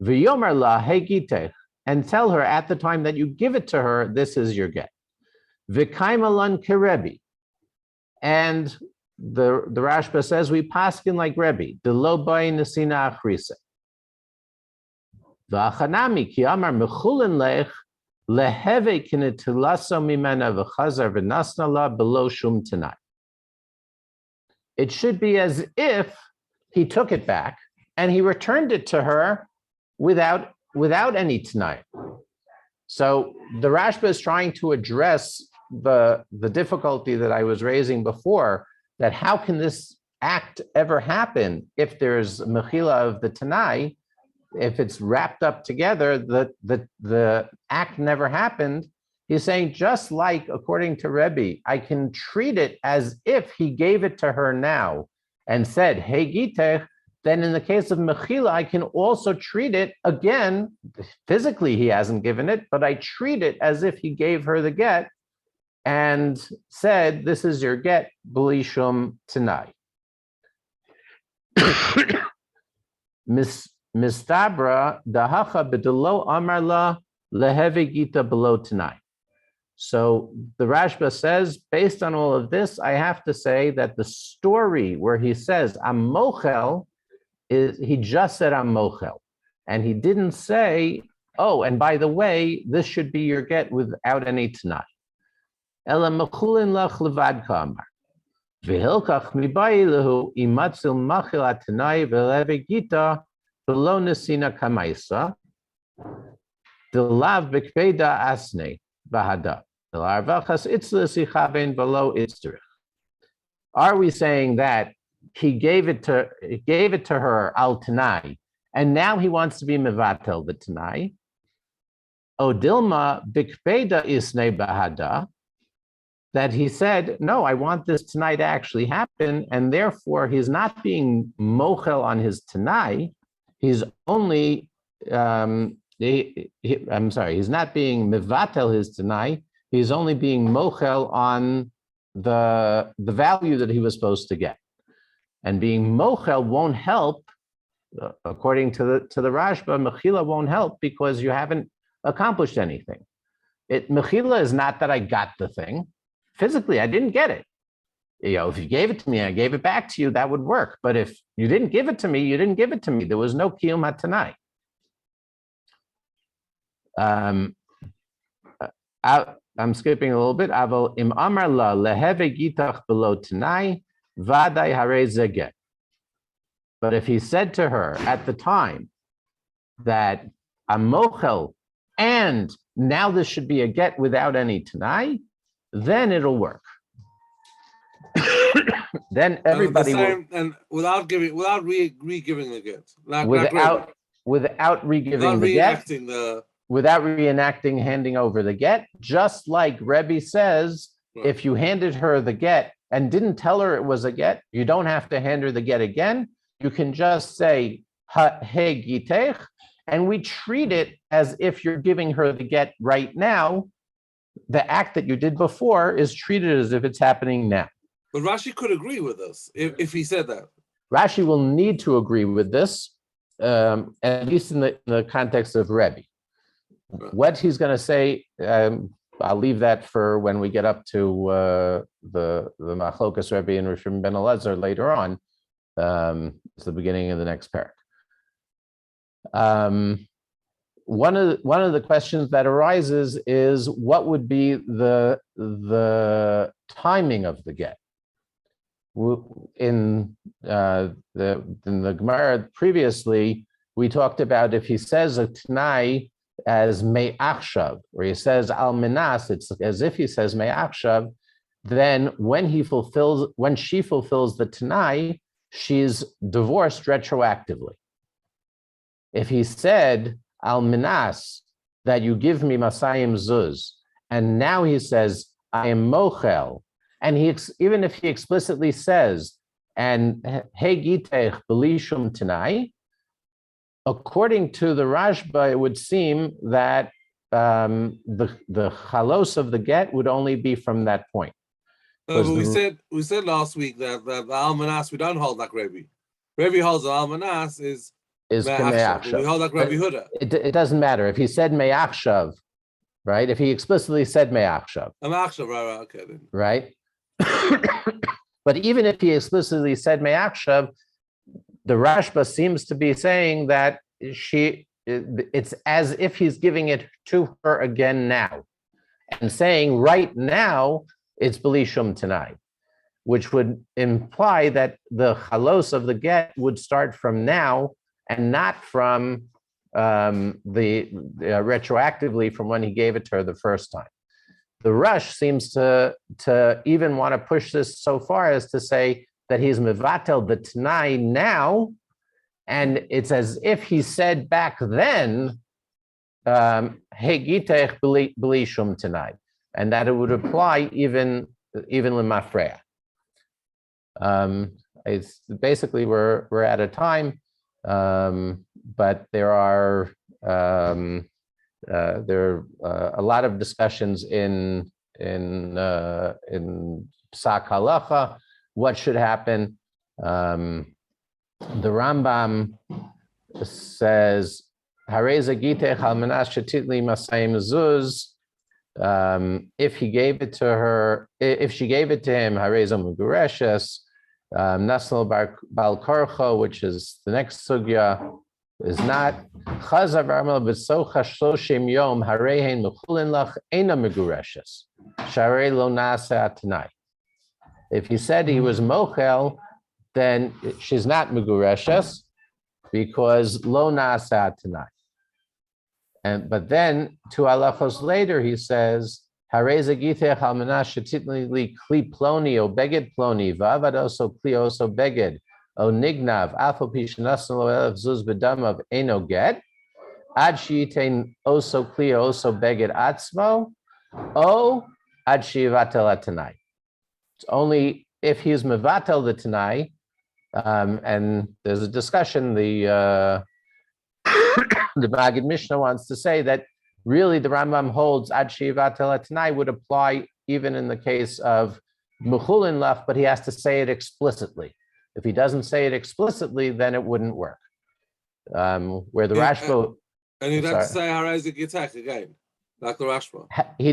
V'yomer la hey gitech, and tell her at the time that you give it to her, this is your get. V'kaima lan kerebi. And the Rashba says we paskin like Rebbe, the lo bay nesina achrise. V'achanami ki amar mechulin lech leheve kinetilaso mimena v'chazar v'nasna la below shum tonight. It should be as if he took it back and he returned it to her without any tonight. So the Rashba is trying to address the difficulty that I was raising before, that how can this act ever happen if there's mechila of the Tnai, if it's wrapped up together, the act never happened. He's saying, just like according to Rebbe, I can treat it as if he gave it to her now and said, hey gitech, then in the case of mechila, I can also treat it again, physically he hasn't given it, but I treat it as if he gave her the get and said, this is your get, b'li shum tnai. Mistabra dahacha b'delo amar la leheve gita below tnai. So the Rashba says, based on all of this, I have to say that the story where he says, I'm mochel, he just said I'm mochel. And he didn't say, oh, and by the way, this should be your get without any tnai. Ela mechulin lach levad kamar. V'hilkach mibayilehu imatzil machil atnai v'leve gita below nesina kamaisa. Delav bikpeda asne bahada. Are we saying that he gave it to her al Tnai, and now he wants to be Mevatel the Tnai? O Dilma bikpeda isne bahada, that he said, no, I want this Tnai to actually happen, and therefore he's not being mochel on his Tnai, he's only, I'm sorry, he's not being Mevatel his Tnai, he's only being mochel on the value that he was supposed to get. And being mochel won't help, according to the Rashba, mechila won't help because you haven't accomplished anything. Mechila is not that I got the thing. Physically, I didn't get it. If you gave it to me, I gave it back to you, that would work. But if you didn't give it to me, you didn't give it to me. There was no kiyum hatanai. I'm skipping a little bit. Aval im amar la leheve gitach below tanai vaday harei zeget. But if he said to her at the time that I'm mochel and now this should be a get without any tanai, then it'll work. Then everybody will, and without re-giving the get, without re-giving the get, without reenacting handing over the get, just like Rebbe says, right. If you handed her the get and didn't tell her it was a get, you don't have to hand her the get again. You can just say hey gitech, and we treat it as if you're giving her the get right now. The act that you did before is treated as if it's happening now. But Rashi could agree with us if he said that. Rashi will need to agree with this, at least in the context of Rebbe. Right. What he's going to say, I'll leave that for when we get up to the Machlokas Rebbe and Rishon Ben Elazar later on. It's the beginning of the next parak. One of the questions that arises is what would be the timing of the get. In the Gemara previously, we talked about if he says a Tnai as me'achshav, or he says al minas, it's as if he says me'achshav, then when she fulfills the Tnai, she's divorced retroactively. If he said al minas, that you give me masayim zuz, and now he says I am mochel, and even if he explicitly says and hey gitech belishum Tnai, according to the Rashba, it would seem that the chalos of the get would only be from that point. But we said last week that the almanas we don't hold like Rebbe. Rebbe holds the almanas is me'achshav. We hold like Rebbe Huda. It doesn't matter if he said me'achshav, right? If he explicitly said me'achshav, me'achshav, right? Okay, then. Right. But even if he explicitly said me'achshav, the Rashba seems to be saying that it's as if he's giving it to her again now, and saying right now it's belishum Tnai, which would imply that the chalos of the get would start from now and not from retroactively from when he gave it to her the first time. The Rush seems to even want to push this so far as to say that he's Mevatel the Tnai now, and it's as if he said back then, hey gitech belishum Tnai, and that it would apply even lemafreya. It's basically we're at a time, but there are a lot of discussions in Psak Halacha, what should happen. The Rambam says, "Hareza gitech al manas shetitli masayim zuz." If he gave it to her, if she gave it to him, hareza mugureshes. Nasal bal korcho, which is the next sugya, is not. Chazav Ramal b'socha shloshim yom harehen mechulin lach ena megureshes. Sharei lo nasa Tnai. If he said he was mochel, then she's not megureshes because lo nasa Tnai. But then 2 halachos later, he says, Hareza gitech almana shetitni li kli ploni o beged ploni v'avad oso kli oso beged o nignav afo pishanas lo elef zuz bedam of eno get ad sheitein oso kli oso beged atzmo o ad shevatel the Tnai. It's only if he's mevatel the Tnai, and there's a discussion. The Maggid Mishnah wants to say that really the Rambam holds ad shevatel the Tnai would apply even in the case of mechulin lach, but he has to say it explicitly. If he doesn't say it explicitly, then it wouldn't work. Where the Rashba, and he'd have to say Hareza Gittin again, like the Rashba. He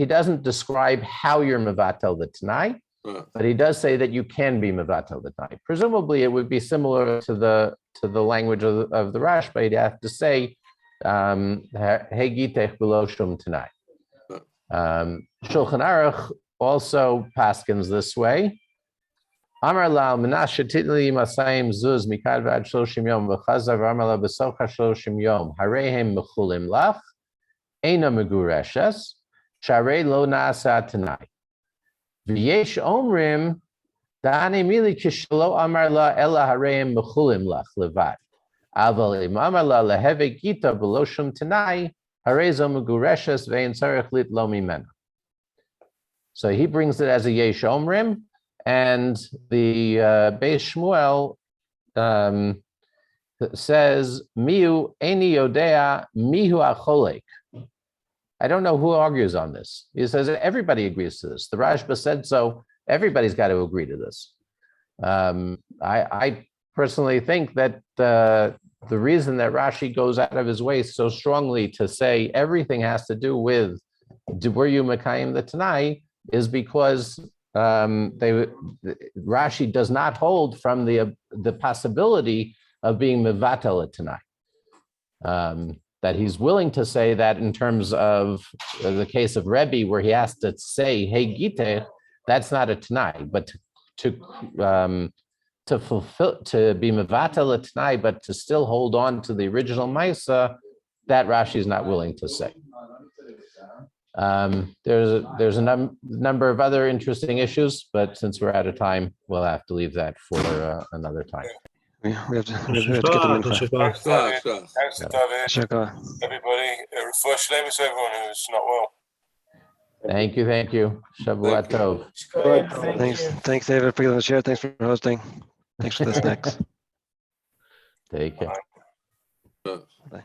doesn't describe how you're mevatel the Tnai, but he does say that you can be mevatel the Tnai. Presumably, it would be similar to the language of the Rashba. He'd have to say Hey gitech below shum Tnai. Shulchan Aruch also paskins this way. Amar la menashe titli masayim zuz mikad v'ad shloshim yom v'chazav amar la b'socha shloshim yom harehem mechulim lach eina megureshes sharei lo naasa Tnai v'yesh omrim da'ane mili kishlo amar la ela harehem mechulim lach levad aval im amar la leheve gita below shum Tnai harezo megureshes ve'en tzarech lit lo mimena. So he brings it as a yesh omrim. And the Beis Shmuel says, "Miu eni yodea mihu acholek." I don't know who argues on this. He says everybody agrees to this. The Rashba said so. Everybody's got to agree to this. I personally think that the reason that Rashi goes out of his way so strongly to say everything has to do with were you Mekayim the Tnai is because Rashi does not hold from the possibility of being mevatel the Tnai. That he's willing to say that in terms of the case of Rebbe, where he has to say hey gitech, that's not a Tnai, but to fulfill, to be mevatel the Tnai, but to still hold on to the original Maisa, that Rashi is not willing to say. There's a number of other interesting issues, but since we're out of time, we'll have to leave that for another time. We have to get them in. Thanks, David. Everybody, refresh name to everyone who's not well. Thank you. Shavuot Tov. Thanks, David, for the share. Thanks for hosting. Thanks for the snacks. Take care. Bye. Bye.